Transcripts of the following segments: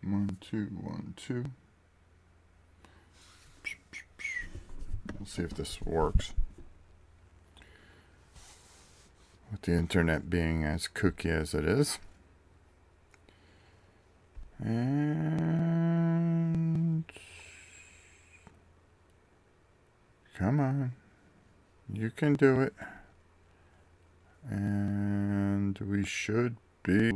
1, 2, 1, 2. We'll see if this works. With the internet being as kooky as it is. And come on. You can do it. And we should be...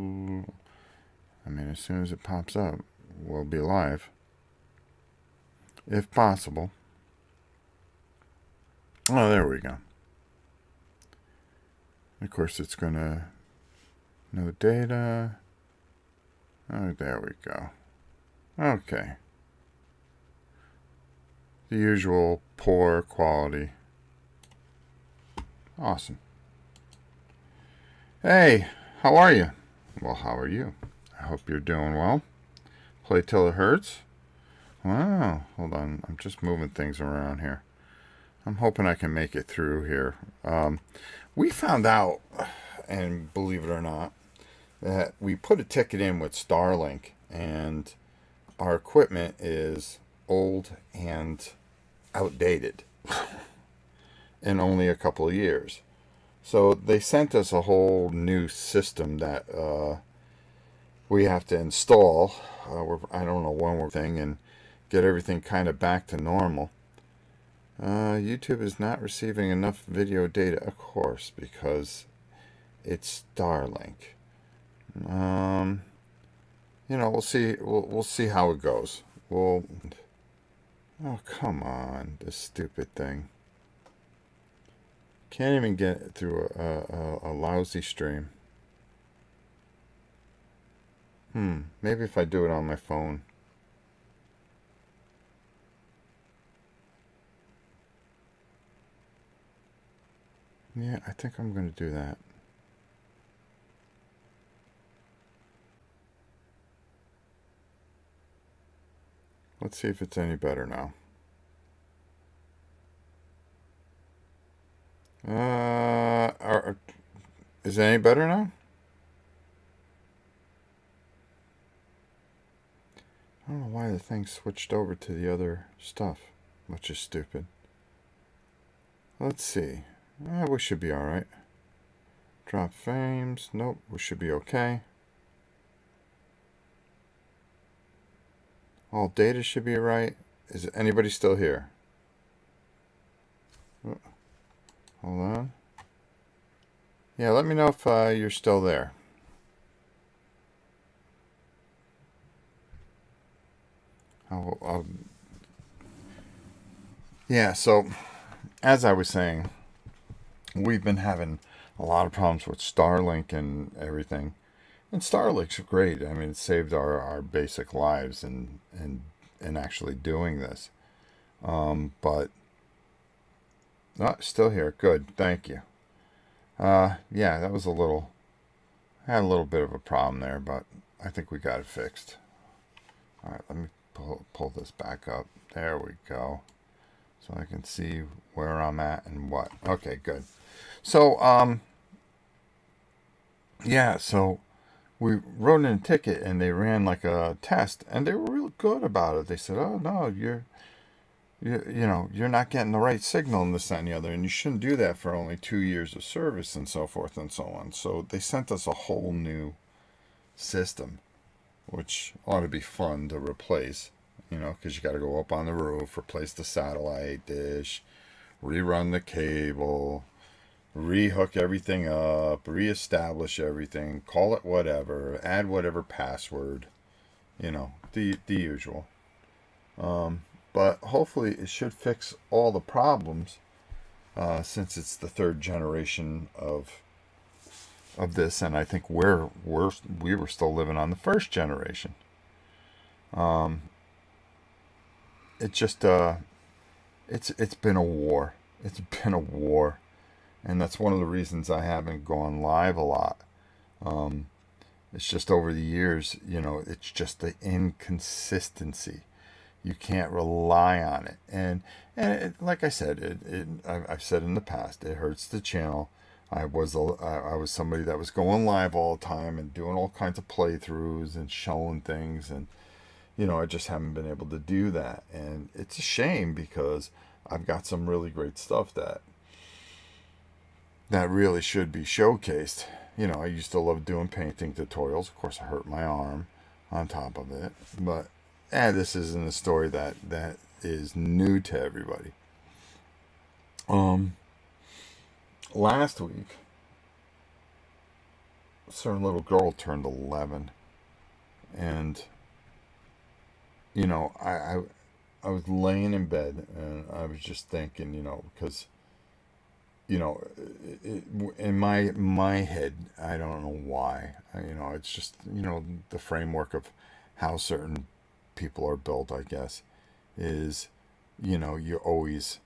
I mean, as soon as it pops up, we'll be live. If possible. Oh, there we go. Of course, it's going to... No data. Oh, there we go. Okay. The usual poor quality. Awesome. Hey, how are you? Well, how are you? I hope you're doing well. Play till it hurts? Wow. Hold on. I'm just moving things around here. I'm hoping I can make it through here. We found out, and believe it or not, that we put a ticket in with Starlink, and our equipment is old and outdated in only a couple of years. So they sent us a whole new system that we have to install. I don't know when we're thing and get everything kind of back to normal. YouTube is not receiving enough video data, of course, because it's Starlink. You know, we'll see. We'll see how it goes. Oh, come on, this stupid thing. Can't even get through a lousy stream. Maybe if I do it on my phone. Yeah, I think I'm going to do that. Let's see if it's any better now. Is it any better now? I don't know why the thing switched over to the other stuff, which is stupid. Let's see. We should be alright. Drop frames. Nope, we should be okay. All data should be right. Is anybody still here? Oh, hold on. Yeah, let me know if you're still there. Yeah, so as I was saying, we've been having a lot of problems with Starlink and everything. And Starlink's great. I mean, it saved our basic lives in actually doing this. But still here. Good. Thank you. Yeah, that was had a little bit of a problem there, but I think we got it fixed. All right, let me pull this back up. There we go. So I can see where I'm at and what. Okay, good. So, yeah, so we wrote in a ticket and they ran like a test and they were real good about it. They said, oh, no, you're not getting the right signal and this, that, and the other, and you shouldn't do that for only 2 years of service and so forth and so on. So they sent us a whole new system, which ought to be fun to replace, because you got to go up on the roof, replace the satellite dish, rerun the cable, rehook everything up, reestablish everything, call it whatever, add whatever password, the usual. But hopefully it should fix all the problems, since it's the third generation of this, and I think we were still living on the first generation. It just it's been a war. It's been a war, and that's one of the reasons I haven't gone live a lot. It's just over the years, it's just the inconsistency. You can't rely on it, and like I said, I've said in the past, it hurts the channel. I was somebody that was going live all the time and doing all kinds of playthroughs and showing things, and I just haven't been able to do that. And it's a shame because I've got some really great stuff that really should be showcased. I used to love doing painting tutorials. Of course, I hurt my arm on top of it. But this isn't a story that is new to everybody. Last week, a certain little girl turned 11. And, I was laying in bed and I was just thinking, because in my head, I don't know why. It's just the framework of how certain people are built. I guess is you always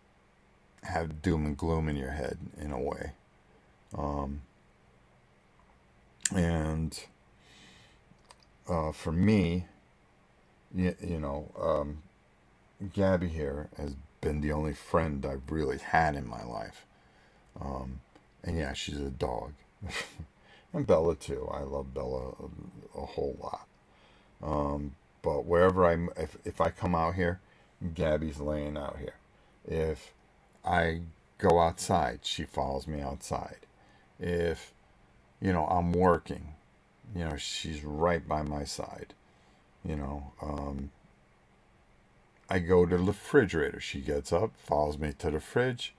have doom and gloom in your head in a way, and for me, Gabby here has been the only friend I've really had in my life. And yeah, she's a dog. And Bella too. I love Bella a whole lot. But wherever if I come out here, Gabby's laying out here. If I go outside, she follows me outside. If, I'm working, she's right by my side. You know, I go to the refrigerator. She gets up, follows me to the fridge,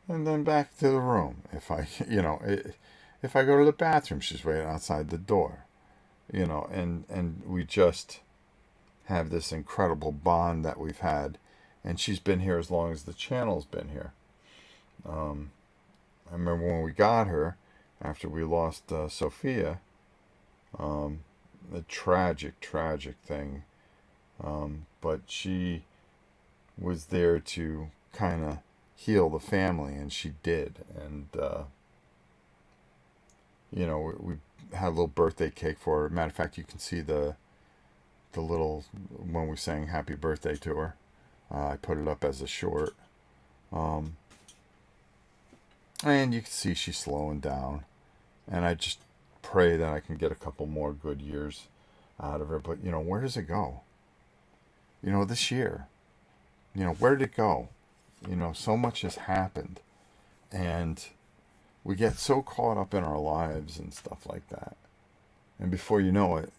and then back to the room. If I go to the bathroom, she's waiting outside the door. And we just have this incredible bond that we've had, and she's been here as long as the channel's been here. I remember when we got her after we lost Sophia. A tragic thing. But she was there to kind of heal the family, and she did. And we had a little birthday cake for her. Matter of fact, you can see the little when we sang "Happy Birthday" to her. I put it up as a short, and you can see she's slowing down. And I just pray that I can get a couple more good years out of her. But where does it go? This year, where did it go? So much has happened, and we get so caught up in our lives and stuff like that, and before you know it,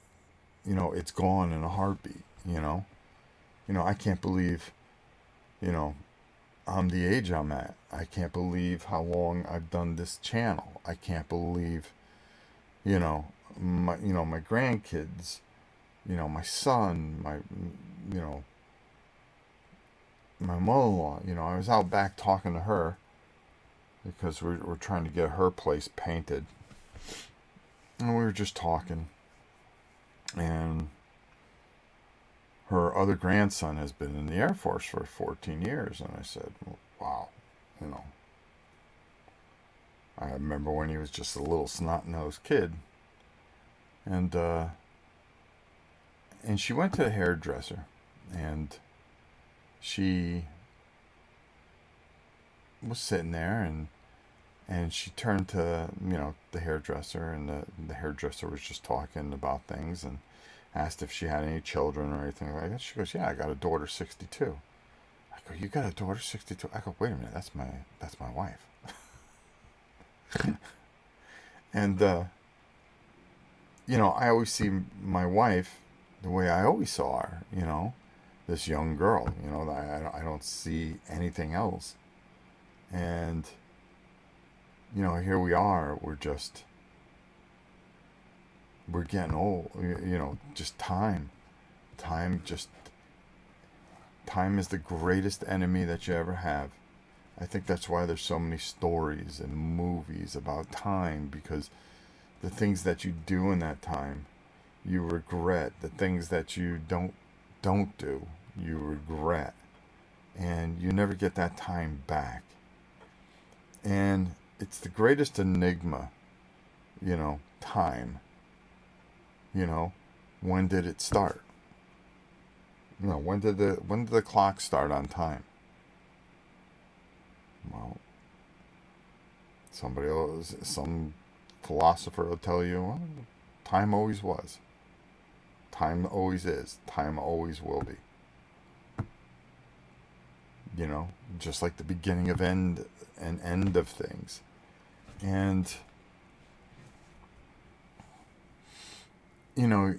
it's gone in a heartbeat. I can't believe, I'm the age I'm at. I can't believe how long I've done this channel. I can't believe, my grandkids, my son, my mother-in-law. I was out back talking to her because we're trying to get her place painted, and we were just talking, and her other grandson has been in the Air Force for 14 years, and I said, well, wow, I remember when he was just a little snot-nosed kid, and she went to the hairdresser, and she was sitting there, and she turned to the hairdresser, and the hairdresser was just talking about things and asked if she had any children or anything like that. She goes, yeah, I got a daughter 62. I go, you got a daughter 62? I go, wait a minute, that's my wife. And I always see my wife the way I always saw her, this young girl, I don't see anything else. And here we are, we're getting old, just time is the greatest enemy that you ever have. I think that's why there's so many stories and movies about time, because the things that you do in that time, you regret. The things that you don't do, you regret. And you never get that time back. And it's the greatest enigma, time. When did it start? When did the clock start on time? Well, some philosopher will tell you, well, time always was. Time always is. Time always will be. You know, just like the beginning of end and end of things. And, you know,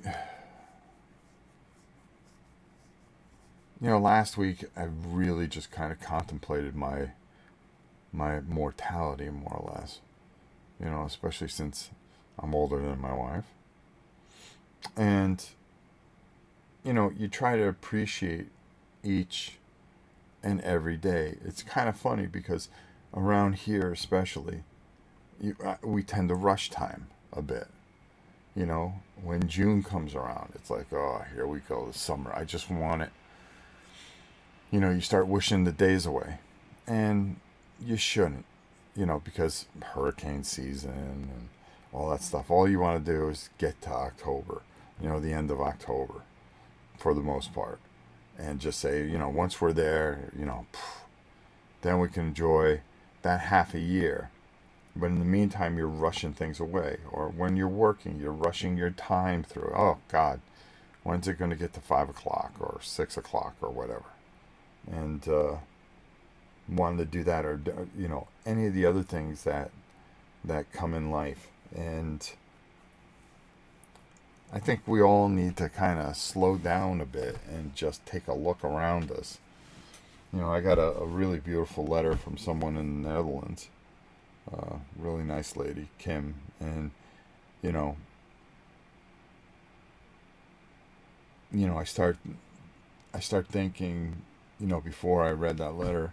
last week I really just kind of contemplated my mortality, more or less. Especially since I'm older than my wife. And, you try to appreciate each and every day. It's kind of funny because around here especially, we tend to rush time a bit. When June comes around, it's like, oh, here we go, the summer. I just want it. You start wishing the days away. And you shouldn't, because hurricane season and all that stuff. All you want to do is get to October, the end of October, for the most part. And just say, once we're there, then we can enjoy that half a year. But in the meantime, you're rushing things away. Or when you're working, you're rushing your time through. Oh, God, when's it going to get to 5 o'clock or 6 o'clock or whatever? And wanting to do that, or, any of the other things that come in life. And I think we all need to kind of slow down a bit and just take a look around us. I got a really beautiful letter from someone in the Netherlands. Really nice lady, Kim. And, I start thinking, before I read that letter,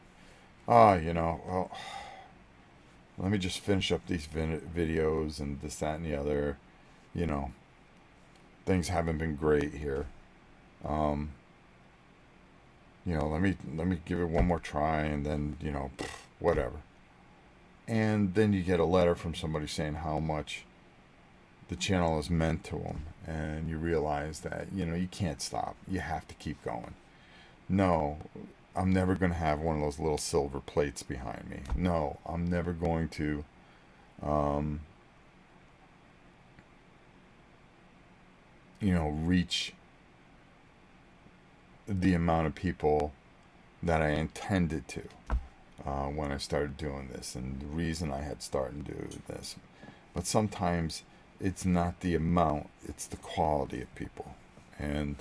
well, let me just finish up these videos and this, that, and the other. Things haven't been great here. Let me give it one more try, and then, whatever. And then you get a letter from somebody saying how much the channel has meant to them, and you realize that, you can't stop. You have to keep going. No, I'm never going to have one of those little silver plates behind me. No, I'm never going to reach the amount of people that I intended to when I started doing this, and the reason I had started to do this. But sometimes it's not the amount, it's the quality of people. And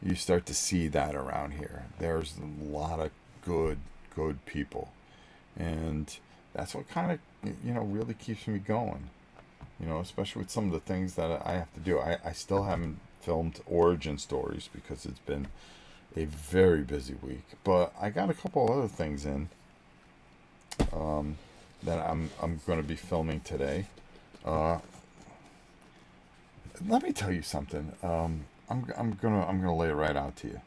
you start to see that around here. There's a lot of good people. And that's what kind of, really keeps me going. Especially with some of the things that I have to do. I still haven't filmed origin stories because it's been a very busy week. But I got a couple other things in that I'm going to be filming today. Let me tell you something. I'm gonna lay it right out to you.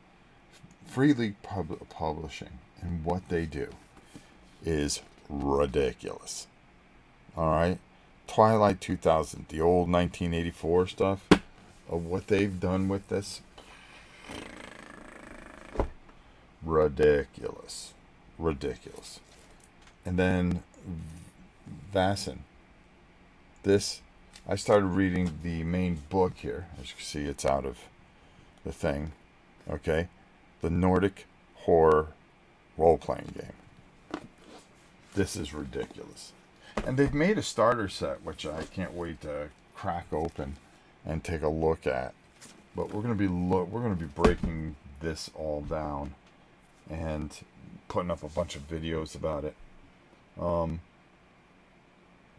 Free League Publishing and what they do is ridiculous. All right, Twilight 2000, the old 1984 stuff, of what they've done with this, ridiculous. And then Vassin, this. I started reading the main book here. As you can see, it's out of the thing. Okay? The Nordic horror role-playing game. This is ridiculous. And they've made a starter set, which I can't wait to crack open and take a look at. But we're going to be breaking this all down and putting up a bunch of videos about it.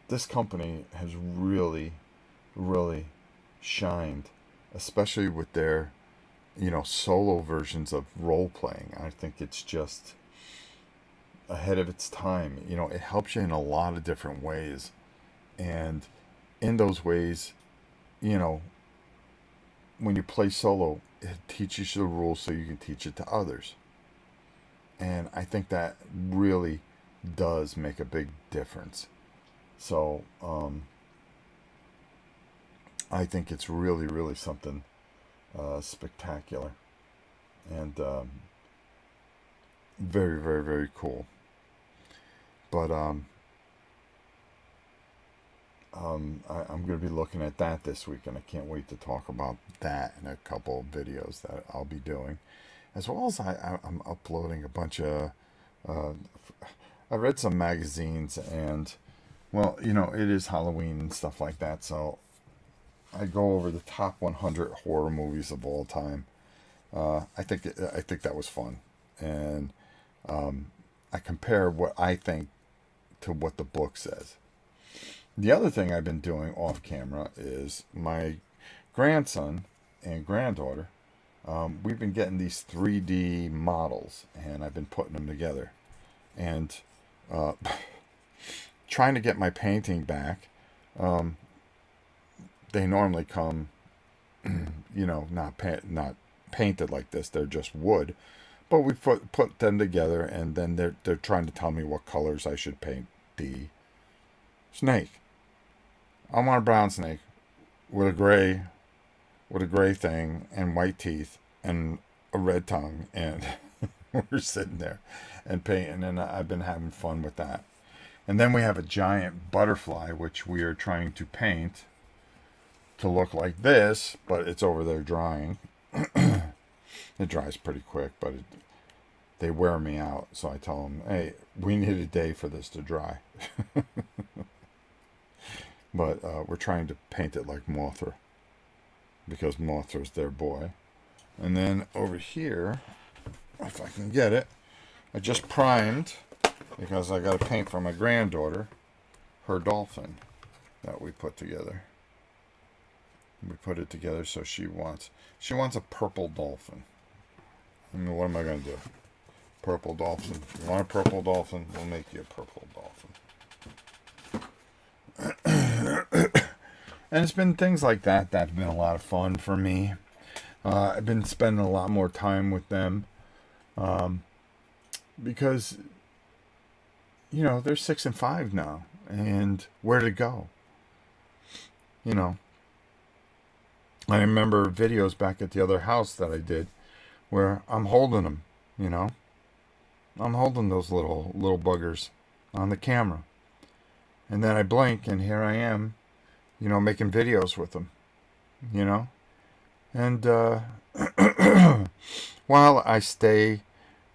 This company has really shined, especially with their, solo versions of role playing. I think it's just ahead of its time. It helps you in a lot of different ways. And in those ways, when you play solo, it teaches you the rules so you can teach it to others. And I think that really does make a big difference. So, I think it's really something spectacular and very cool. But I'm going to be looking at that this week, and I can't wait to talk about that in a couple of videos that I'll be doing, as well as I'm uploading a bunch of. Uh, I read some magazines, and well, it is Halloween and stuff like that, so I go over the top 100 horror movies of all time. I think that was fun, and I compare what I think to what the book says. The other thing I've been doing off camera is my grandson and granddaughter. We've been getting these 3D models, and I've been putting them together, and uh, trying to get my painting back. Um, they normally come, not painted like this. They're just wood, but we put them together, and then they're trying to tell me what colors I should paint the snake. I want a brown snake with a gray thing and white teeth and a red tongue, and we're sitting there and painting, and I've been having fun with that. And then we have a giant butterfly which we are trying to paint to look like this, but it's over there drying. It dries pretty quick, but they wear me out, so I tell them, hey, we need a day for this to dry. But we're trying to paint it like Mothra, because Mothra's their boy. And then over here, if I can get it, I just primed, because I got to paint for my granddaughter, her dolphin that we put together. We put it together, so she wants a purple dolphin. I mean, what am I going to do? Purple dolphin. You want a purple dolphin? We'll make you a purple dolphin. And it's been things like that that have been a lot of fun for me. I've been spending a lot more time with them, because they're 6 and 5 now, and where to go? I remember videos back at the other house that I did where I'm holding them. I'm holding those little buggers on the camera, and then I blink, and here I am, making videos with them, and while I stay,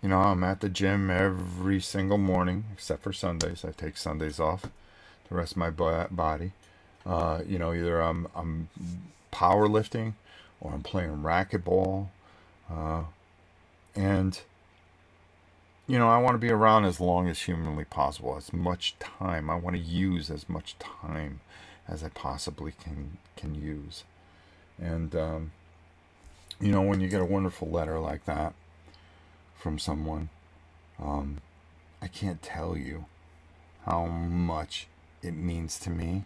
I'm at the gym every single morning except for Sundays. I take Sundays off to rest my body. Either I'm powerlifting or I'm playing racquetball, and I want to be around as long as humanly possible, as much time. I want to use as much time as I possibly can use. And when you get a wonderful letter like that from someone, I can't tell you how much it means to me.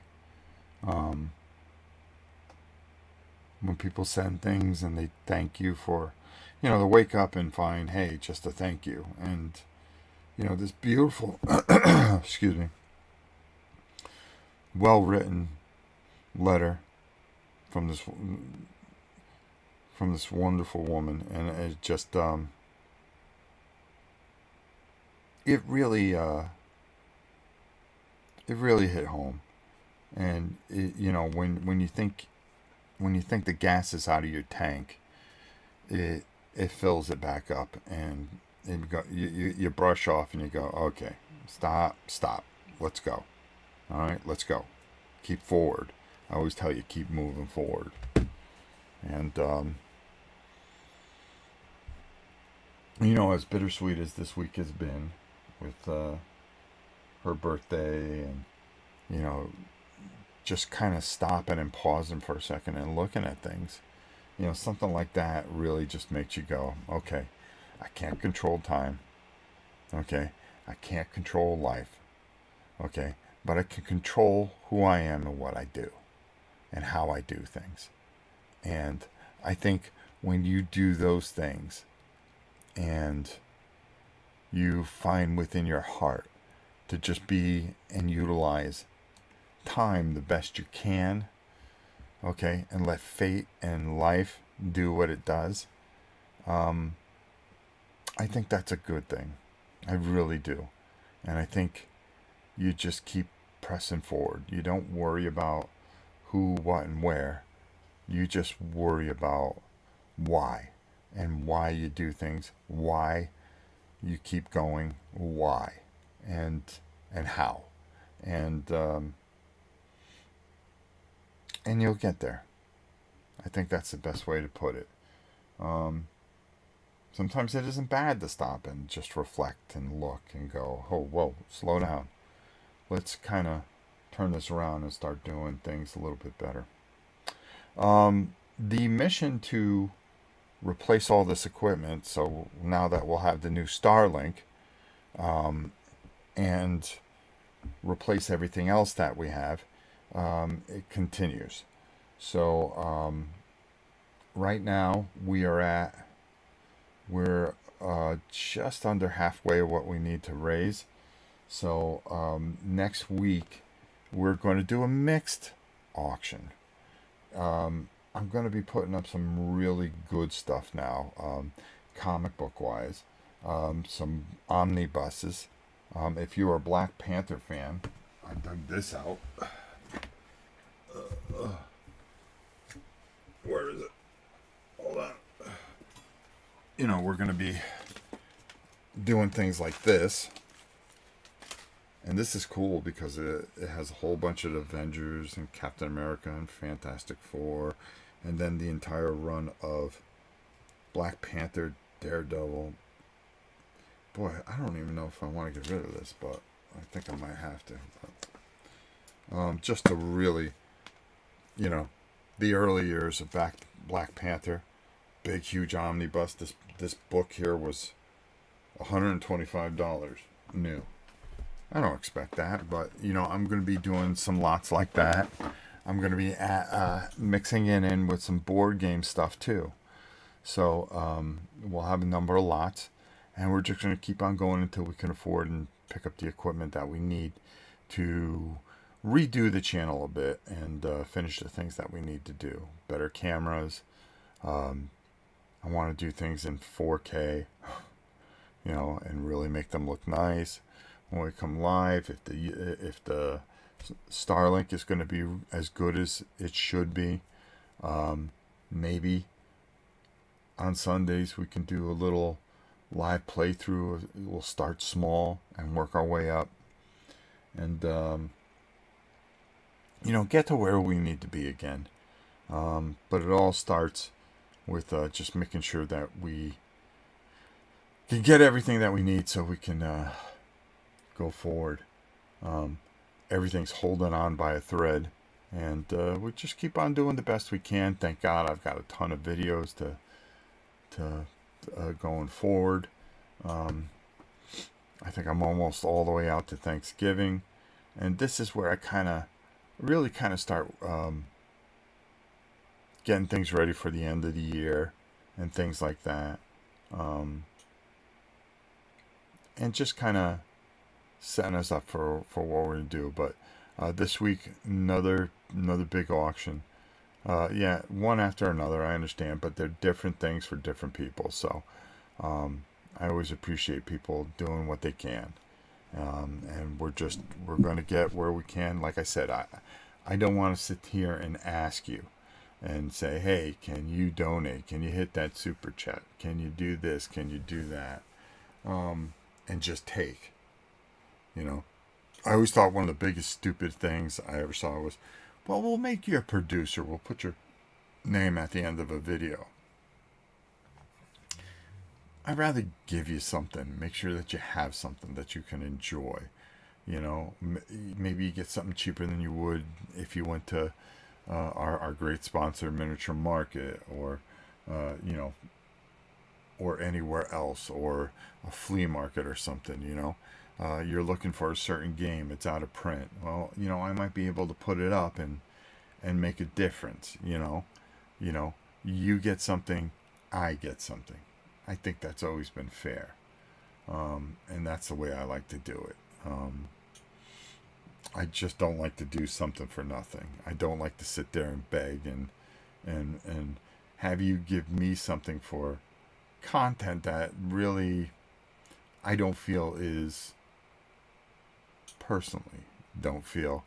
When people send things and they thank you for, they wake up and find, hey, just a thank you. And, this beautiful, excuse me, well-written letter from this wonderful woman. And it just, it really hit home. And, when you think the gas is out of your tank, it fills it back up, and you brush off, and you go, okay, stop, let's go. All right, let's go. Keep forward. I always tell you, keep moving forward. And as bittersweet as this week has been with her birthday, and just kind of stopping and pausing for a second and looking at things, something like that really just makes you go, okay, I can't control time. Okay, I can't control life. Okay, but I can control who I am and what I do and how I do things. And I think when you do those things and you find within your heart to just be and utilize time the best you can, okay, and let fate and life do what it does, I think that's a good thing. I really do. And I think you just keep pressing forward. You don't worry about who, what, and where. You just worry about why, and why you do things, why you keep going, why, and how, and you'll get there. I think that's the best way to put it. Sometimes it isn't bad to stop and just reflect and look and go, oh, whoa, slow down. Let's kind of turn this around and start doing things a little bit better. The mission to replace all this equipment, so now that we'll have the new Starlink, and replace everything else that we have, it continues. So right now we're just under halfway of what we need to raise. So next week we're going to do a mixed auction. I'm going to be putting up some really good stuff now, comic book wise, some omnibuses. If you're a Black Panther fan, I dug this out. Where is it? Hold on. We're going to be doing things like this. And this is cool because it has a whole bunch of Avengers and Captain America and Fantastic Four, and then the entire run of Black Panther, Daredevil. Boy, I don't even know if I want to get rid of this, but I think I might have to. But, just to really, the early years of Black Panther, big, huge omnibus. This book here was $125 new. I don't expect that, but I'm going to be doing some lots like that. I'm going to be mixing it in with some board game stuff too. So we'll have a number of lots, and we're just going to keep on going until we can afford and pick up the equipment that we need to redo the channel a bit and finish the things that we need to do. Better cameras. I want to do things in 4K, and really make them look nice when we come live. If the Starlink is going to be as good as it should be, maybe on Sundays we can do a little live playthrough. We'll start small and work our way up, and get to where we need to be again. But it all starts with just making sure that we can get everything that we need so we can go forward. Everything's holding on by a thread, and we just keep on doing the best we can. Thank God I've got a ton of videos to going forward. I think I'm almost all the way out to Thanksgiving, and this is where I really start getting things ready for the end of the year and things like that, and just setting us up for what we're going to do. But this week, another big auction. One after another, I understand, but they're different things for different people. So I always appreciate people doing what they can. And we're going to get where we can. Like I said, I don't want to sit here and ask you and say, hey, can you donate? Can you hit that super chat? Can you do this? Can you do that? And just take. I always thought one of the biggest stupid things I ever saw was, well, we'll make you a producer. We'll put your name at the end of a video. I'd rather give you something. Make sure that you have something that you can enjoy. Maybe you get something cheaper than you would if you went to our great sponsor, Miniature Market, or or anywhere else, or a flea market or something. You're looking for a certain game, it's out of print. Well, I might be able to put it up and make a difference. You get something, I get something. I think that's always been fair, and that's the way I like to do it. I just don't like to do something for nothing. I don't like to sit there and beg and have you give me something for content that really I don't feel is personally don't feel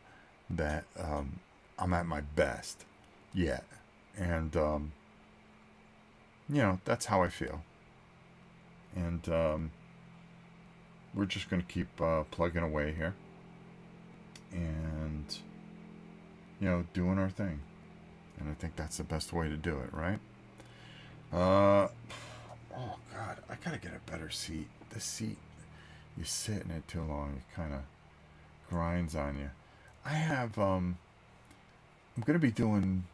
that I'm at my best yet. And, that's how I feel. And we're just going to keep plugging away here and, doing our thing. And I think that's the best way to do it, right? Oh, God, I got to get a better seat. This seat, you sit in it too long, it kind of grinds on you. I'm going to be doing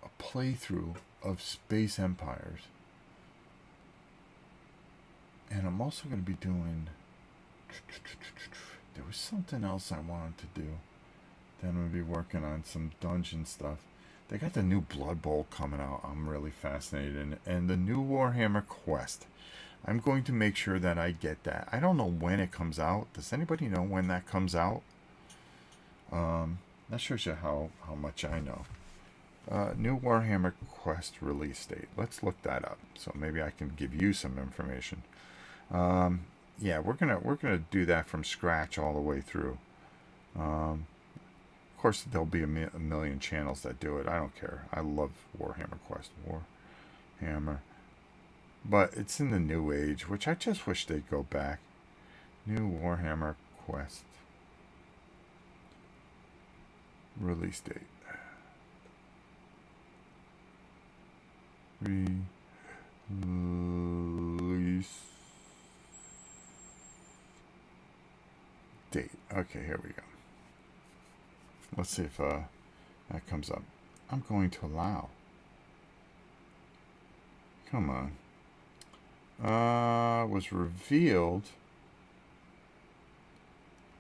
a playthrough of Space Empires. And I'm also going to be doing... There was something else I wanted to do. Then I'm going to be working on some dungeon stuff. They got the new Blood Bowl coming out. I'm really fascinated in it. And the new Warhammer Quest. I'm going to make sure that I get that. I don't know when it comes out. Does anybody know when that comes out? That shows you how much I know. New Warhammer Quest release date. Let's look that up. So maybe I can give you some information. Yeah, we're gonna do that from scratch all the way through. Of course, there'll be a million channels that do it. I don't care. I love Warhammer Quest. Warhammer. But it's in the new age, which I just wish they'd go back. New Warhammer Quest. Release date. Release date. Okay, here we go. Let's see if that comes up. I'm going to allow. Come on. Was revealed.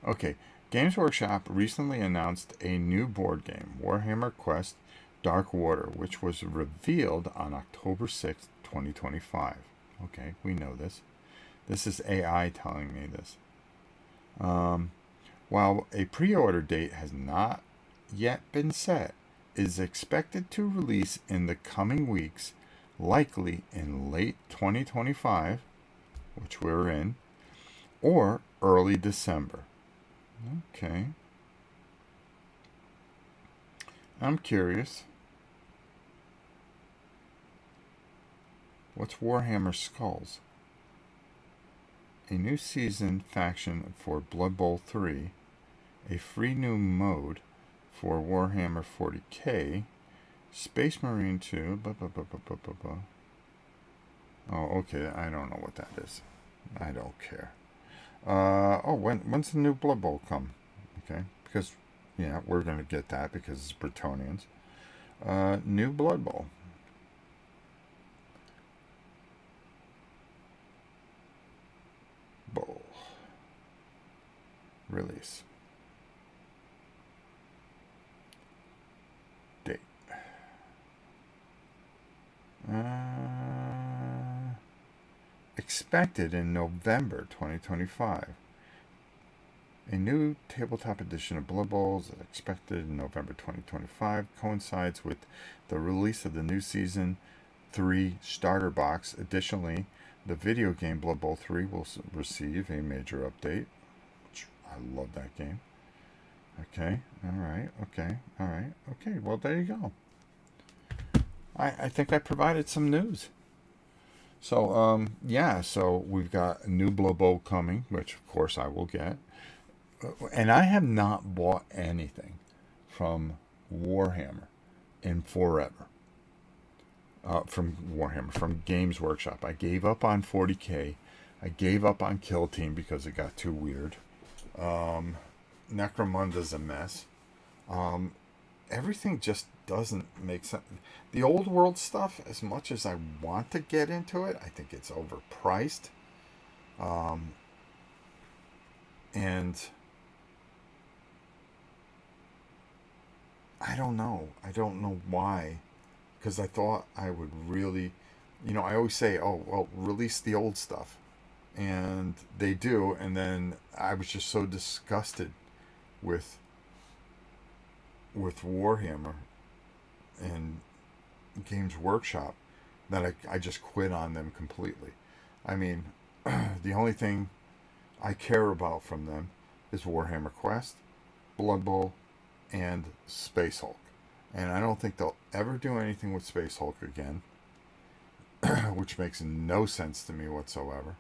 Okay. Games Workshop recently announced a new board game, Warhammer Quest Dark Water, which was revealed on October 6th, 2025. Okay, we know this. This is AI telling me this. While a pre-order date has not yet been set, it is expected to release in the coming weeks, likely in late 2025, which we're in, or early December. Okay. I'm curious. What's Warhammer Skulls? A new season faction for Blood Bowl 3, a free new mode for Warhammer 40k, Space Marine 2, Oh, okay, I don't know what that is. I don't care. When's the new Blood Bowl come? Okay, because, yeah, we're going to get that because it's Bretonians. New Blood Bowl. Bowl. Release. Date. Expected in November 2025. A new tabletop edition of Blood Bowls is expected in November 2025. Coincides with the release of the new Season 3 starter box. Additionally, the video game Blood Bowl 3 will receive a major update. Which I love that game. Okay, alright, okay, alright, okay, well, there you go. I think I provided some news. So, so we've got a new Blood Bowl coming, which of course I will get. And I have not bought anything from Warhammer in forever. From Games Workshop. I gave up on 40k. I gave up on Kill Team because it got too weird. Necromunda's a mess. Everything just doesn't make sense. The old world stuff, as much as I want to get into it, I think it's overpriced. And I don't know. I don't know why. Because I thought I would really, I always say, oh, well, release the old stuff. And they do. And then I was just so disgusted with Warhammer and Games Workshop that I just quit on them completely. I mean, the only thing I care about from them is Warhammer Quest, Blood Bowl, and Space Hulk. And I don't think they'll ever do anything with Space Hulk again, which makes no sense to me whatsoever.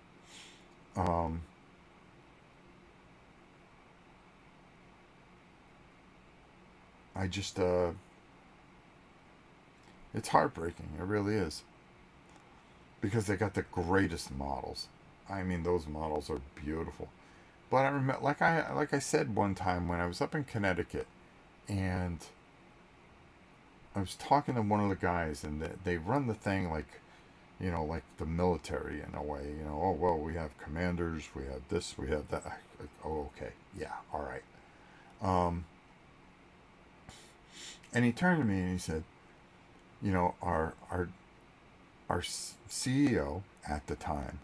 I just, it's heartbreaking. It really is. Because they got the greatest models. I mean, those models are beautiful. But I remember, like I said one time when I was up in Connecticut, and I was talking to one of the guys, and they run the thing like, like the military in a way. Oh well, we have commanders, we have this, we have that. Like, oh, okay, yeah, all right. And he turned to me and he said, our CEO at the time,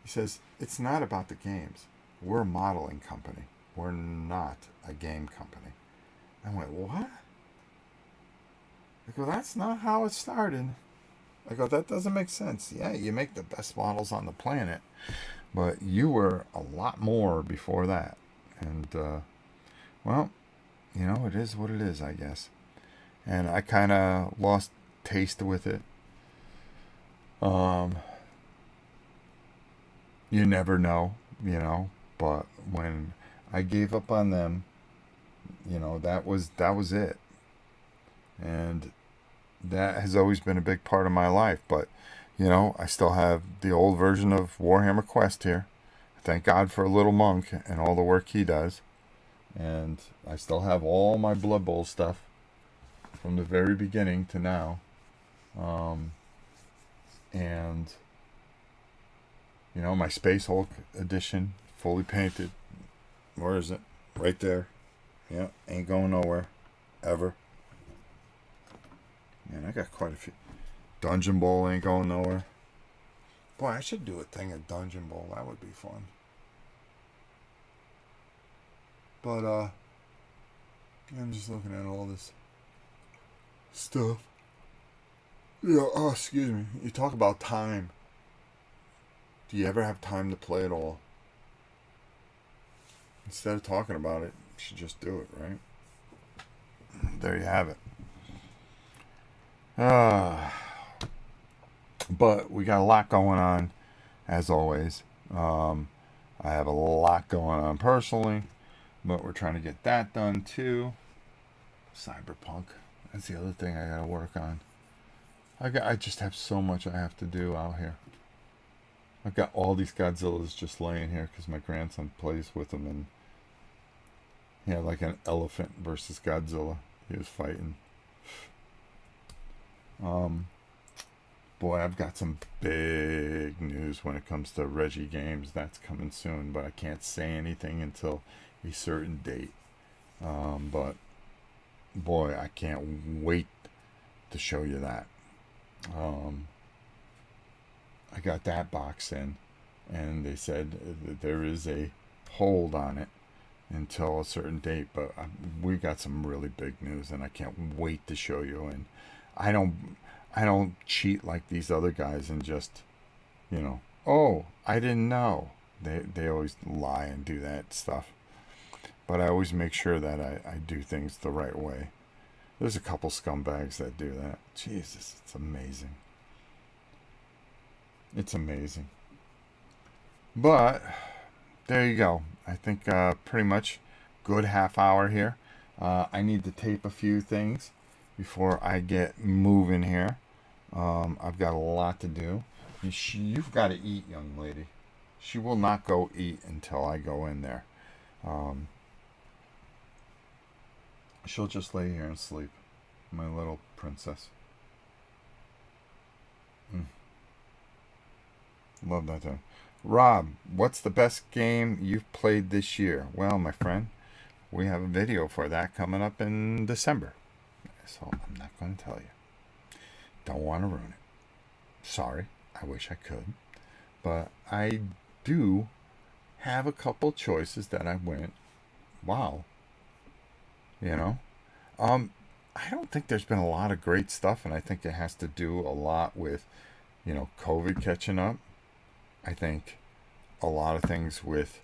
he says, it's not about the games. We're a modeling company. We're not a game company. I went, what? I go, that's not how it started. I go, that doesn't make sense. Yeah, you make the best models on the planet, but you were a lot more before that. And, well, it is what it is, I guess. And I kind of lost taste with it. You never know, but when I gave up on them, that was it. And that has always been a big part of my life. But, I still have the old version of Warhammer Quest here. Thank God for Little Monk and all the work he does. And I still have all my Blood Bowl stuff from the very beginning to now. And, my Space Hulk edition, fully painted. Where is it? Right there. Yeah, ain't going nowhere. Ever. Man, I got quite a few. Dungeon Bowl ain't going nowhere. Boy, I should do a thing at Dungeon Bowl. That would be fun. But, I'm just looking at all this stuff. Oh, excuse me. You talk about time. Do you ever have time to play it all? Instead of talking about it, you should just do it, right? There you have it. But we got a lot going on, as always. I have a lot going on personally, but we're trying to get that done too. Cyberpunk. That's the other thing I gotta work on. I just have so much I have to do out here. I've got all these Godzillas just laying here because my grandson plays with them, and he had like an elephant versus Godzilla he was fighting. Boy, I've got some big news when it comes to Reggie Games. That's coming soon, but I can't say anything until a certain date. But boy, I can't wait to show you that. I got that box in, and they said that there is a hold on it until a certain date, but we got some really big news, and I can't wait to show you. And I don't cheat like these other guys and just, oh, I didn't know. They always lie and do that stuff. But I always make sure that I do things the right way. There's a couple scumbags that do that. Jesus, it's amazing. It's amazing. But there you go. I think pretty much good half hour here. I need to tape a few things before I get moving here. I've got a lot to do. You've got to eat, young lady. She will not go eat until I go in there. She'll just lay here and sleep. My little princess. Love that thing. Rob, what's the best game you've played this year? Well, my friend, we have a video for that coming up in December. So I'm not going to tell you. Don't want to ruin it. Sorry, I wish I could. But I do have a couple choices that I went, wow. I don't think there's been a lot of great stuff, and I think it has to do a lot with, COVID catching up. I think a lot of things with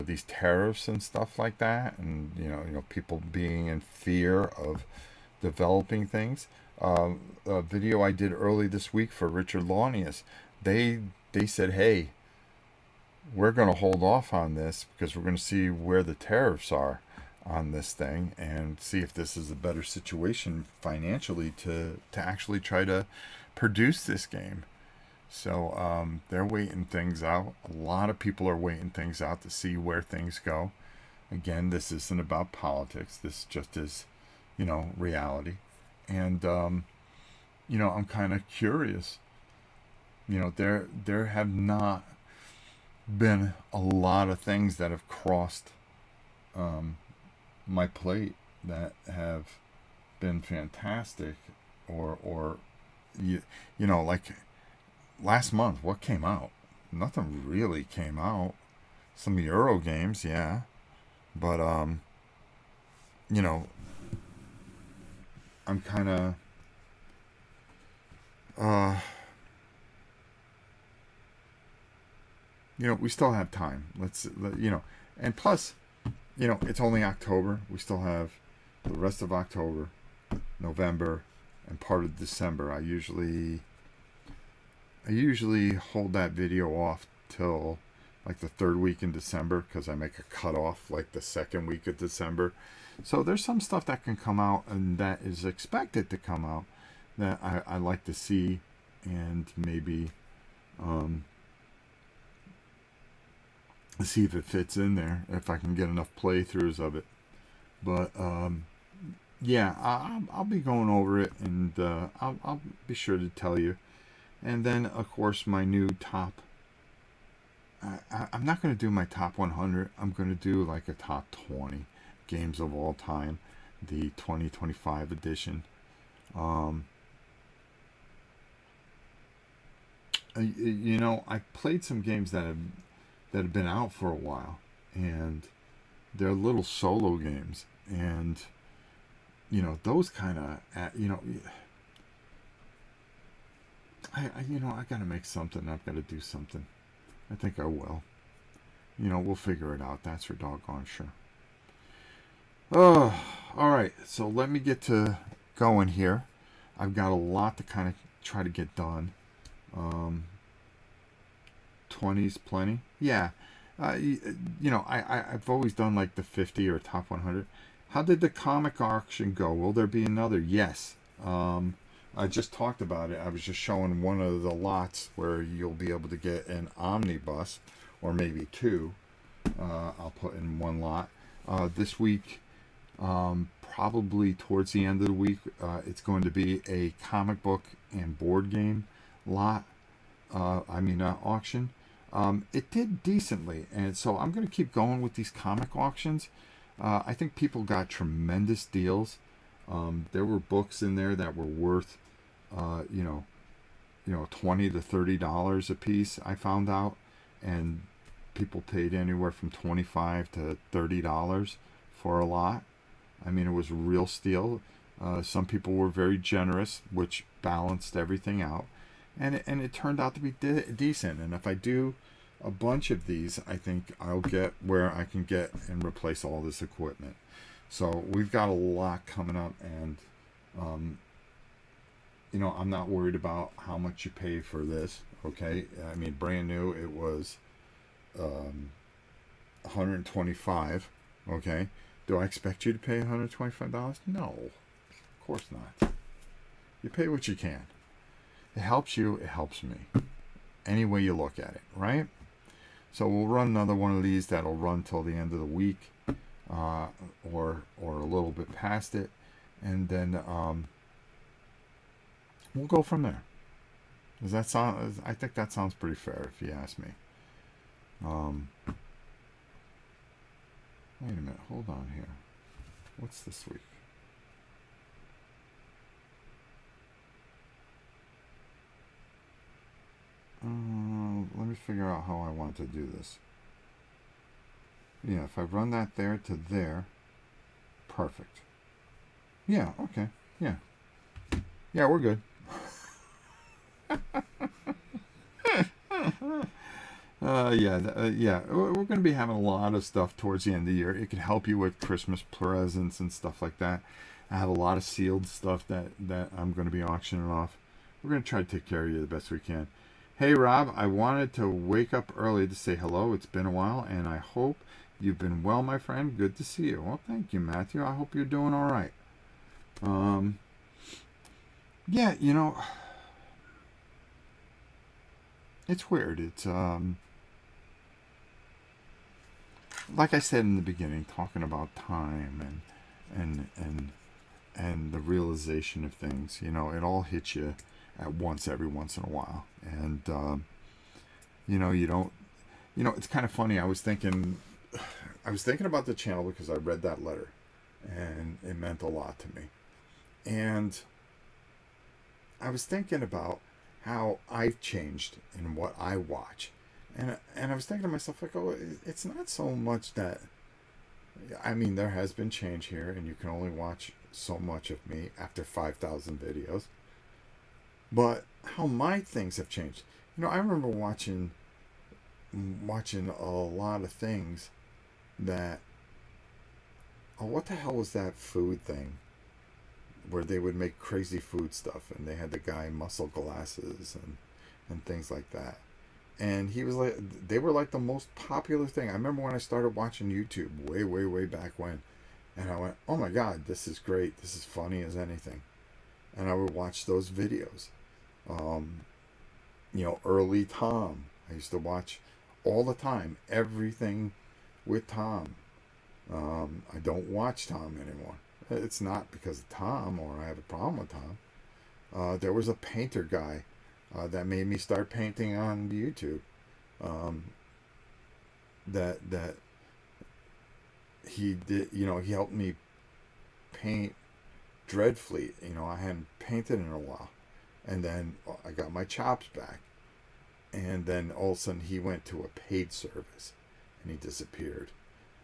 these tariffs and stuff like that, and people being in fear of developing things. A video I did early this week for Richard Launius, they said, hey, we're going to hold off on this because we're going to see where the tariffs are on this thing and see if this is a better situation financially to actually try to produce this game. So they're waiting things out. A lot of people are waiting things out to see where things go. Again, this isn't about politics. This just is, reality. And I'm kind of curious. There have not been a lot of things that have crossed my plate that have been fantastic, or like last month, what came out? Nothing really came out. Some Euro games, yeah, but I'm kind of we still have time. And plus, it's only October. We still have the rest of October, November, and part of December. I usually hold that video off till like the third week in December because I make a cutoff like the second week of December. So there's some stuff that can come out and that is expected to come out that I like to see and maybe see if it fits in there, if I can get enough playthroughs of it. But yeah, I'll be going over it, and I'll be sure to tell you. And then, of course, my new top. I'm not going to do my top 100. I'm going to do like a top 20 games of all time, the 2025 edition. I played some games that have been out for a while, and they're little solo games, and those kind of I gotta make something. I've got to do something. I think I will. We'll figure it out. That's for doggone sure. Oh, all right. So let me get to going here. I've got a lot to kind of try to get done. 20's plenty. Yeah. I've always done like the 50 or top 100. How did the comic auction go? Will there be another? Yes. I just talked about it. I was just showing one of the lots where you'll be able to get an omnibus, or maybe two. I'll put in one lot. This week, probably towards the end of the week, it's going to be a comic book and board game lot. Auction. It did decently, and so I'm going to keep going with these comic auctions. I think people got tremendous deals. There were books in there that were worth, $20 to $30 a piece. I found out, and people paid anywhere from $25 to $30 for a lot. It was a real steal. Some people were very generous, which balanced everything out, and it turned out to be decent. And if I do a bunch of these, I think I'll get where I can get and replace all this equipment. So we've got a lot coming up, and I'm not worried about how much you pay for this. Okay, brand new, it was $125. Okay, do I expect you to pay $125? No, of course not. You pay what you can. It helps you, it helps me. Any way you look at it, right? So we'll run another one of these that'll run till the end of the week, or a little bit past it, and then we'll go from there. Does that sound? I think that sounds pretty fair, if you ask me. Wait a minute, hold on here. What's this week? Let me figure out how I want to do this. Yeah, if I run that there to there, perfect. Yeah, okay, yeah. Yeah, we're good. Yeah. We're going to be having a lot of stuff towards the end of the year. It can help you with Christmas presents and stuff like that. I have a lot of sealed stuff that I'm going to be auctioning off. We're going to try to take care of you the best we can. Hey, Rob, I wanted to wake up early to say hello. It's been a while, and I hope you've been well, my friend. Good to see you. Well, thank you, Matthew. I hope you're doing all right. Yeah, it's weird. It's like I said in the beginning, talking about time and the realization of things. It all hits you at once every once in a while, and you don't. It's kind of funny. I was thinking about the channel because I read that letter, and it meant a lot to me, and I was thinking about how I've changed in what I watch. And I was thinking to myself, like, oh, it's not so much that, I mean, there has been change here, and you can only watch so much of me after 5,000 videos. But how my things have changed. I remember watching a lot of things that, oh, what the hell was that food thing? Where they would make crazy food stuff, and they had the guy muscle glasses and things like that. And he was like, they were like the most popular thing. I remember when I started watching YouTube way, way, way back when, and I went, oh my God, this is great. This is funny as anything. And I would watch those videos. Early Tom. I used to watch all the time, everything with Tom. I don't watch Tom anymore. It's not because of Tom or I have a problem with Tom. There was a painter guy that made me start painting on YouTube. That he did, he helped me paint Dreadfleet. I hadn't painted in a while, and then I got my chops back, and then all of a sudden he went to a paid service, and he disappeared.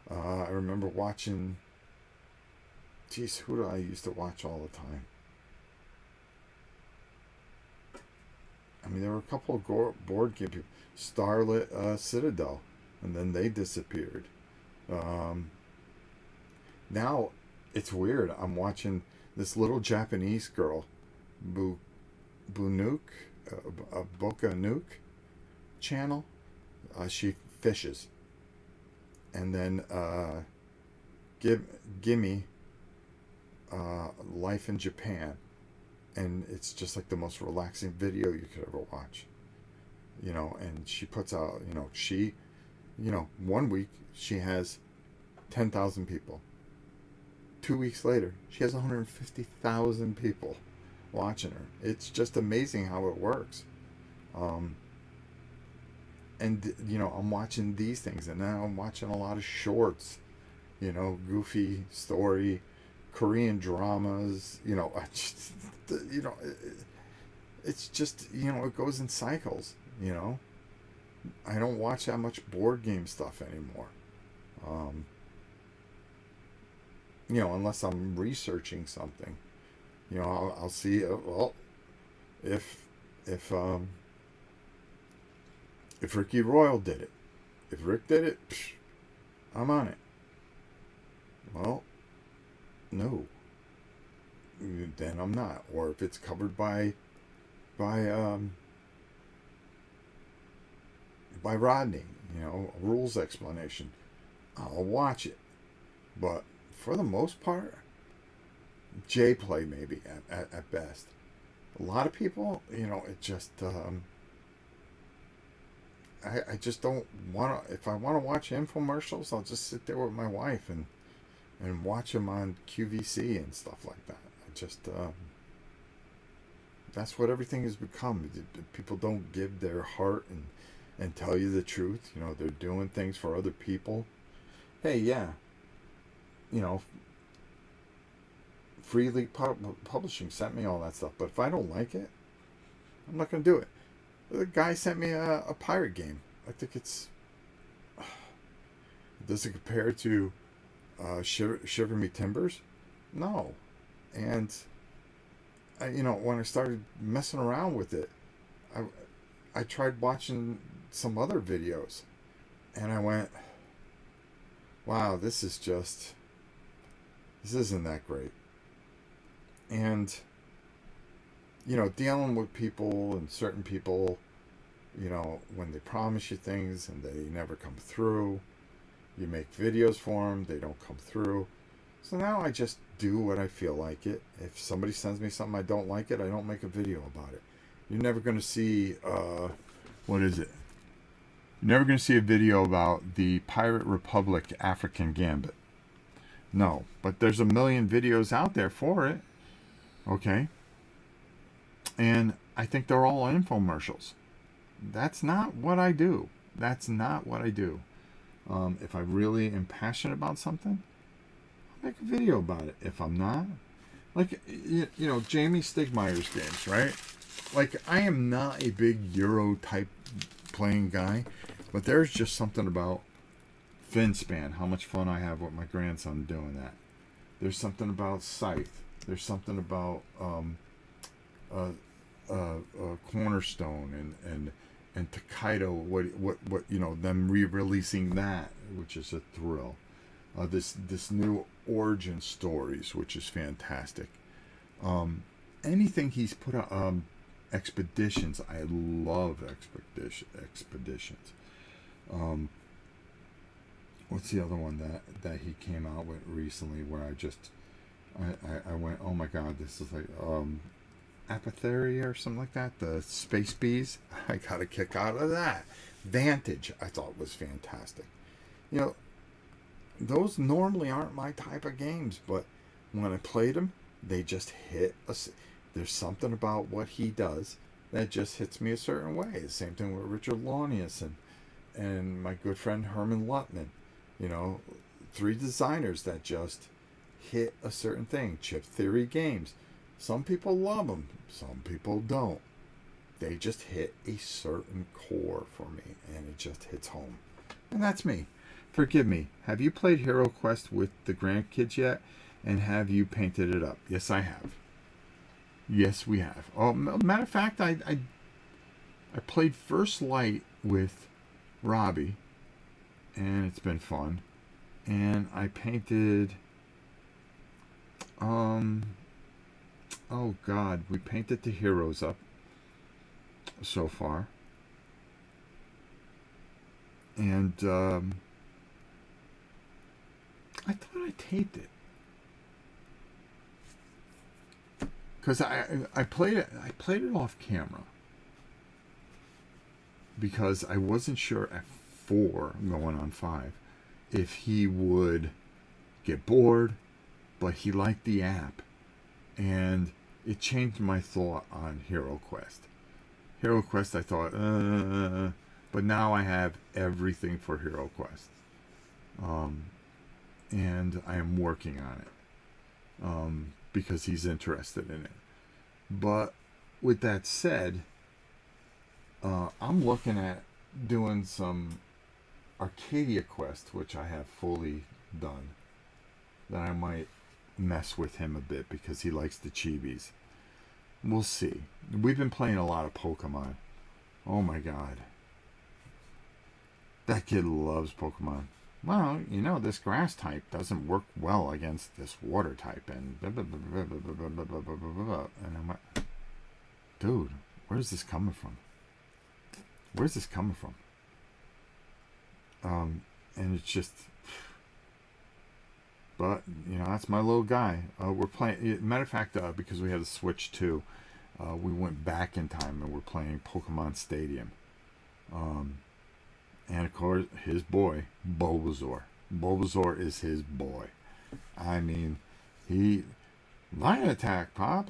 I remember watching. Geez, who do I used to watch all the time? I mean, there were a couple of board game people. Starlit Citadel, and then they disappeared. Now, it's weird. I'm watching this little Japanese girl, Bunuk, Boka Nuke channel. She fishes. And then Gimme Life in Japan. And it's just like the most relaxing video you could ever watch. And she puts out, 1 week she has 10,000 people. 2 weeks later, she has 150,000 people watching her. It's just amazing how it works. I'm watching these things, and now I'm watching a lot of shorts, goofy story, Korean dramas, it's just, it goes in cycles, I don't watch that much board game stuff anymore. Unless I'm researching something, I'll see, well, if Ricky Royal did it, if Rick did it, I'm on it. Well, no, then I'm not. Or if it's covered by Rodney, a rules explanation, I'll watch it. But for the most part, J play maybe at best. A lot of people, it just I just don't want to. If I want to watch infomercials, I'll just sit there with my wife and watch them on QVC and stuff like that. I just that's what everything has become. People don't give their heart and tell you the truth. They're doing things for other people. Hey, yeah, Free League Publishing sent me all that stuff, but if I don't like it, I'm not going to do it. The guy sent me a pirate game. I think it's... Does it compare to Shiver Me Timbers? No. And, when I started messing around with it, I tried watching some other videos, and I went, wow, this isn't that great. And, dealing with people and certain people, when they promise you things and they never come through, you make videos for them, they don't come through. So now I just do what I feel like it. If somebody sends me something I don't like it, I don't make a video about it. You're never going to see, what is it? You're never going to see a video about the Pirate Republic African Gambit. No, but there's a million videos out there for it. Okay? And I think they're all infomercials. That's not what I do. That's not what I do. If I really am passionate about something, I'll make a video about it. If I'm not, like, Jamie Stigmeier's games, right? Like, I am not a big Euro type playing guy, but there's just something about Finspan, how much fun I have with my grandson doing that. There's something about Scythe. There's something about Cornerstone and Takedo. What them re-releasing that, which is a thrill. This new origin stories, which is fantastic. Anything he's put out. Expeditions. I love expeditions. What's the other one that he came out with recently where I went, oh my god, this is like Apatheria or something like that, the Space Bees. I got a kick out of that. Vantage, I thought, was fantastic. Those normally aren't my type of games, but when I played them, they just hit us. There's something about what he does that just hits me a certain way. The same thing with Richard Launius and my good friend Herman Lutman. Three designers that just hit a certain thing. Chip Theory Games. Some people love them. Some people don't. They just hit a certain core for me, and it just hits home. And that's me. Forgive me. Have you played Hero Quest with the grandkids yet? And have you painted it up? Yes, I have. Yes, we have. Oh, matter of fact, I played First Light with Robbie, and it's been fun. And I painted, oh God, we painted the heroes up so far. And I thought I taped it. Because I played it off camera because I wasn't sure at 4 going on 5 if he would get bored, but he liked the app, and it changed my thought on Hero Quest. Hero Quest, I thought, but now I have everything for Hero Quest, and I am working on it. Because he's interested in it. But with that said, I'm looking at doing some Arcadia Quest, which I have fully done, that I might mess with him a bit because he likes the chibis. We'll see. We've been playing a lot of Pokemon. Oh my god. That kid loves Pokemon. Well, this grass type doesn't work well against this water type, and blah, blah, blah, blah, blah, blah, blah, blah, blah, blah, blah. And I'm like, dude, where's this coming from? Where's this coming from? And it's just, but that's my little guy. We're playing. Matter of fact, because we had a Switch too, we went back in time and we're playing Pokemon Stadium. And of course, his boy, Bulbasaur. Bulbasaur is his boy. I mean, Vine Attack, Pop.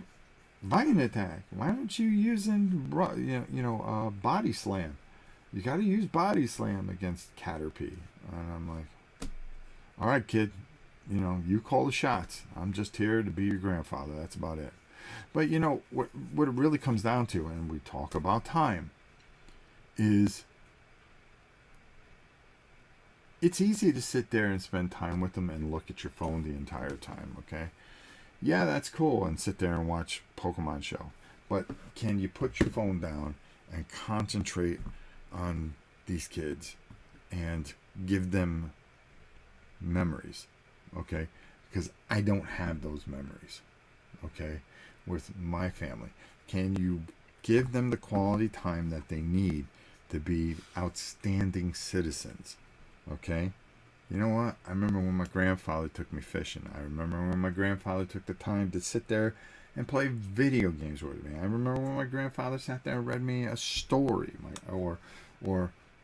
Vine Attack. Why aren't you using, Body Slam? You got to use Body Slam against Caterpie. And I'm like, all right, kid. You call the shots. I'm just here to be your grandfather. That's about it. But, what it really comes down to, and we talk about time, is it's easy to sit there and spend time with them and look at your phone the entire time, okay? Yeah, that's cool, and sit there and watch Pokemon Show. But can you put your phone down and concentrate on these kids and give them memories, okay? Because I don't have those memories, okay, with my family. Can you give them the quality time that they need to be outstanding citizens, okay? You know what? I remember when my grandfather took me fishing. I remember when my grandfather took the time to sit there and play video games with me. I remember when my grandfather sat there and read me a story, or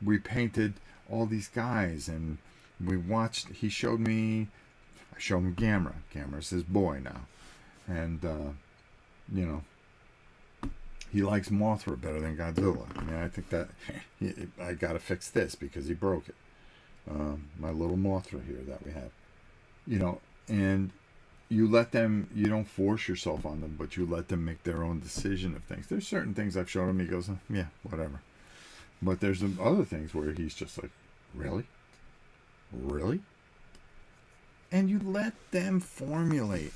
we painted all these guys and we watched. He showed me. I showed him Gamera. Gamera's his boy now, and you know, he likes Mothra better than Godzilla. I mean, I think that I gotta fix this because he broke it. My little Mothra here that we have, you know, and you let them, you don't force yourself on them, but you let them make their own decision of things. There's certain things I've shown him, he goes, yeah, whatever. But there's some other things where he's just like, really? Really? And you let them formulate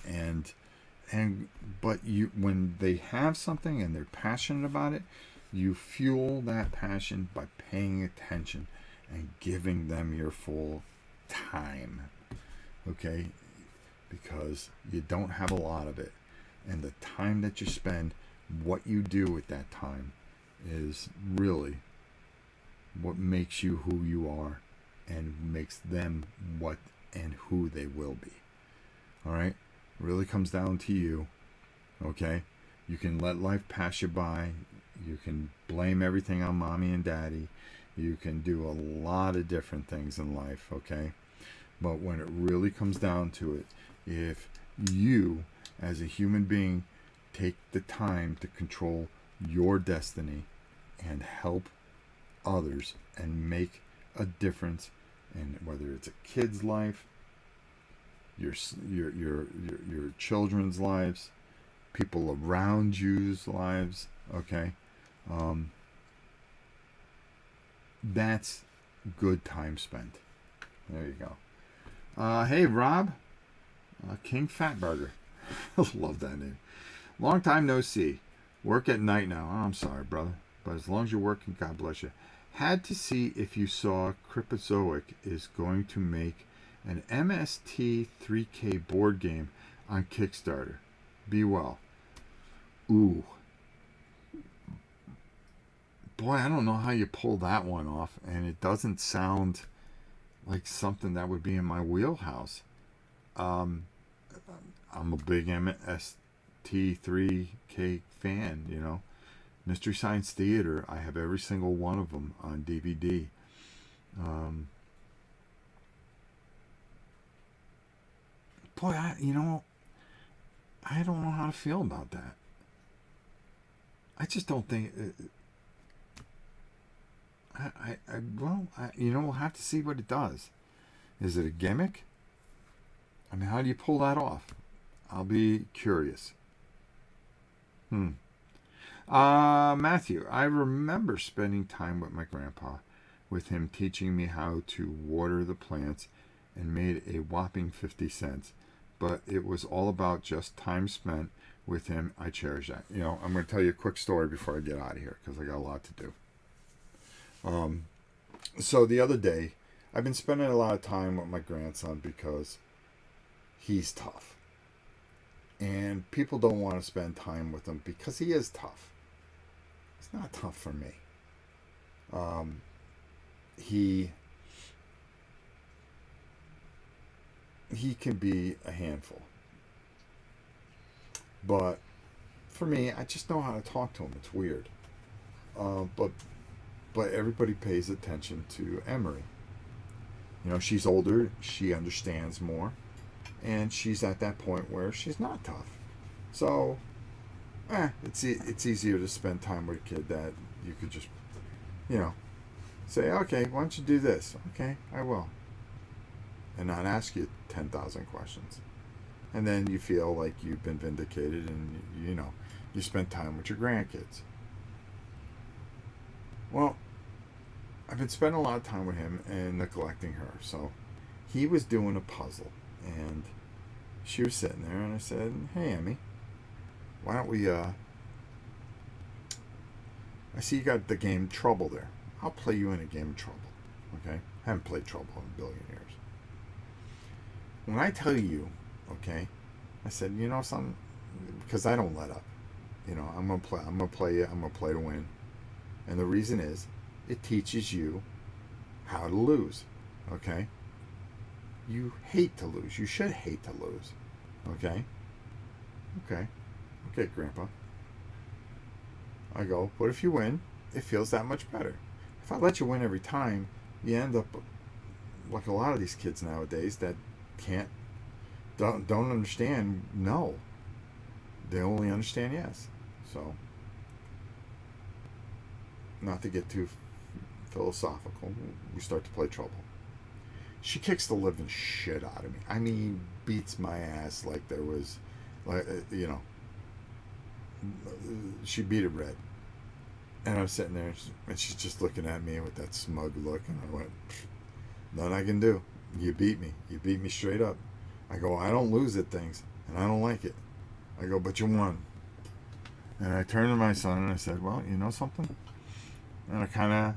but you, when they have something and they're passionate about it, you fuel that passion by paying attention and giving them your full time, okay? Because you don't have a lot of it, and the time that you spend, what you do with that time is really what makes you who you are and makes them what and who they will be. All right? It really comes down to you, okay? You can let life pass you by. You can blame everything on mommy and daddy. You can do a lot of different things in life, okay? But when it really comes down to it, if you, as a human being, take the time to control your destiny and help others and make a difference in whether it's a kid's life, your children's lives, people around you's lives, okay? That's good time spent. There you go. Hey, Rob. King Fatburger. Love that name. Long time no see. Work at night now. Oh, I'm sorry, brother. But as long as you're working, God bless you. Had to see if you saw Cryptozoic is going to make an MST 3K board game on Kickstarter. Be well. Ooh. Boy, I don't know how you pull that one off, and it doesn't sound like something that would be in my wheelhouse. I'm a big MST3K fan, you know. Mystery Science Theater, I have every single one of them on DVD. Boy, I don't know how to feel about that. I just don't think... we'll have to see what it does. Is it a gimmick? I mean, how do you pull that off? I'll be curious. Matthew, I remember spending time with my grandpa, with him teaching me how to water the plants, and made a whopping 50 cents. But it was all about just time spent with him. I cherish that. You know, I'm going to tell you a quick story before I get out of here, because I got a lot to do. So the other day, I've been spending a lot of time with my grandson because he's tough. And people don't want to spend time with him because he is tough. It's not tough for me. He can be a handful. But for me, I just know how to talk to him. It's weird. But everybody pays attention to Emery. You know, she's older, she understands more, and she's at that point where she's not tough. So, it's easier to spend time with a kid that you could just, say, okay, why don't you do this? Okay, I will. And not ask you 10,000 questions. And then you feel like you've been vindicated and, you spent time with your grandkids. Well, I've been spending a lot of time with him and neglecting her. So he was doing a puzzle and she was sitting there and I said, hey, Emmy, why don't we, I see you got the game Trouble there. I'll play you in a game of Trouble. Okay? I haven't played Trouble in a billion years. When I tell you, okay, I said, you know something, because I don't let up. You know, I'm gonna play. I'm gonna play it. I'm gonna play to win. And the reason is, it teaches you how to lose. Okay. You hate to lose. You should hate to lose. Okay. Okay. Okay, Grandpa. I go, what if you win? It feels that much better. If I let you win every time, you end up like a lot of these kids nowadays that don't understand no. They only understand yes. So, not to get too philosophical, we start to play Trouble. She kicks the living shit out of me. I mean, beats my ass like there was, like, you know, she beat it red. And I'm sitting there, and she's just looking at me with that smug look, and I went, nothing I can do. You beat me. You beat me straight up. I go, I don't lose at things, and I don't like it. I go, but you won. And I turned to my son, and I said, well, you know something? And I kind of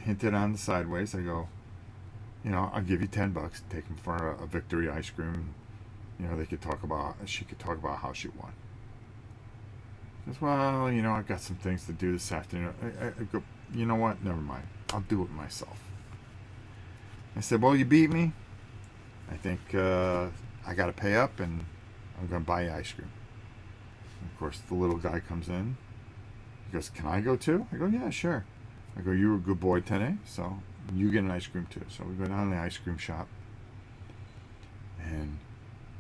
hinted on the sideways. I go, you know, I'll give you $10. Take him for a victory ice cream. You know, she could talk about how she won. As well, you know, I've got some things to do this afternoon. I go, you know what? Never mind. I'll do it myself. I said, well, you beat me. I think I got to pay up, and I'm going to buy you ice cream. And of course, the little guy comes in. He goes, can I go too? I go, yeah, sure. I go, you were a good boy today, so you get an ice cream too. So we go down to the ice cream shop. And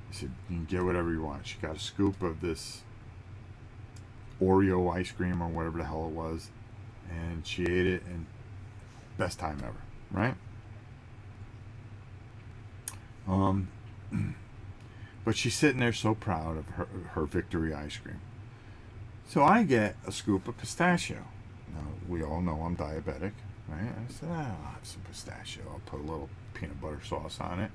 he said, you can get whatever you want. She got a scoop of this Oreo ice cream or whatever the hell it was, and she ate it, and best time ever, right? But she's sitting there so proud of her victory ice cream. So I get a scoop of pistachio. Now, we all know I'm diabetic, right? I said, I'll have some pistachio. I'll put a little peanut butter sauce on it.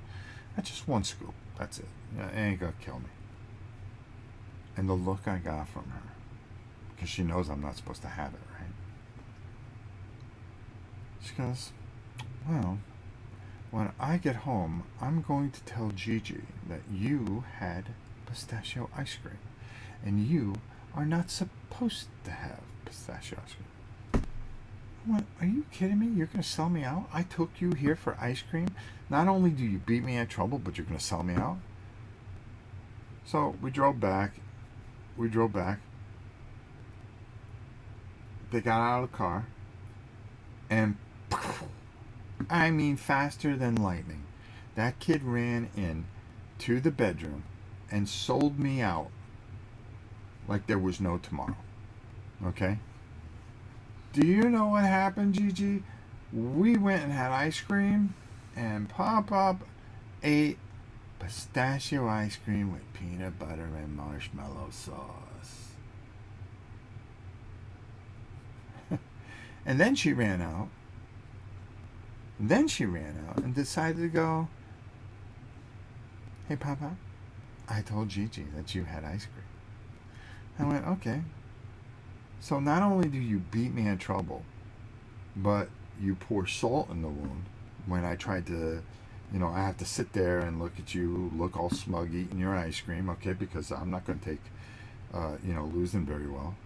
That's just one scoop. That's it. It ain't gonna kill me. And the look I got from her, because she knows I'm not supposed to have it, right? She goes, well, when I get home, I'm going to tell Gigi that you had pistachio ice cream, and you are not supposed to have pistachio ice cream. I went, are you kidding me? You're going to sell me out? I took you here for ice cream. Not only do you beat me at Trouble, but you're going to sell me out? So we drove back. They got out of the car, and I mean faster than lightning, that kid ran in to the bedroom and sold me out like there was no tomorrow. Okay? Do you know what happened, Gigi? We went and had ice cream, and Pop ate pistachio ice cream with peanut butter and marshmallow sauce. And then she ran out. And decided to go, hey, Papa, I told Gigi that you had ice cream. I went, okay. So not only do you beat me in Trouble, but you pour salt in the wound when I tried to, you know, I have to sit there and look at you, look all smug eating your ice cream, okay, because I'm not going to take, losing very well.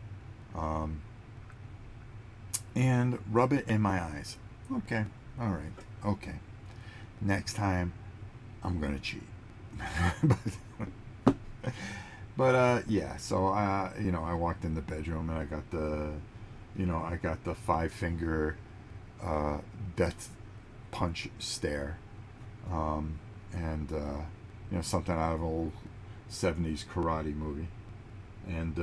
And rub it in my eyes. Okay. All right. Okay. Next time, I'm gonna cheat. but yeah. So I walked in the bedroom, and I got the 5-finger death punch stare, and something out of an old '70s karate movie, and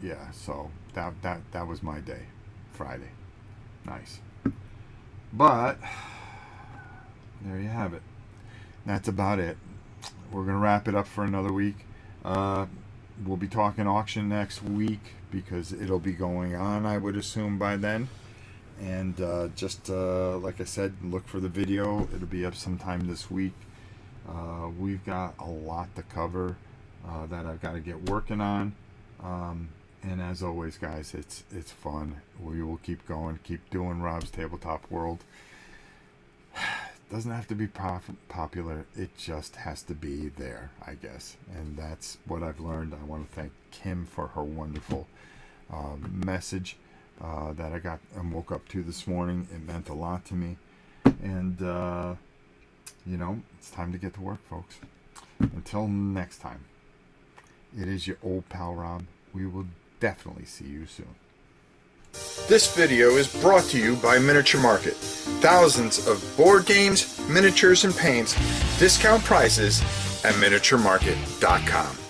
yeah. So that was my day, Friday. Nice. But there you have it. That's about it. We're going to wrap it up for another week. We'll be talking auction next week because it'll be going on, I would assume, by then. And just like I said, look for the video. It'll be up sometime this week. We've got a lot to cover that I've got to get working on. And as always, guys, it's fun. We will keep going, keep doing Rob's Tabletop World. It doesn't have to be popular. It just has to be there, I guess. And that's what I've learned. I want to thank Kim for her wonderful message that I got and woke up to this morning. It meant a lot to me. And, you know, it's time to get to work, folks. Until next time, it is your old pal Rob. We will definitely see you soon. This video is brought to you by Miniature Market. Thousands of board games, miniatures, and paints, discount prices at miniaturemarket.com.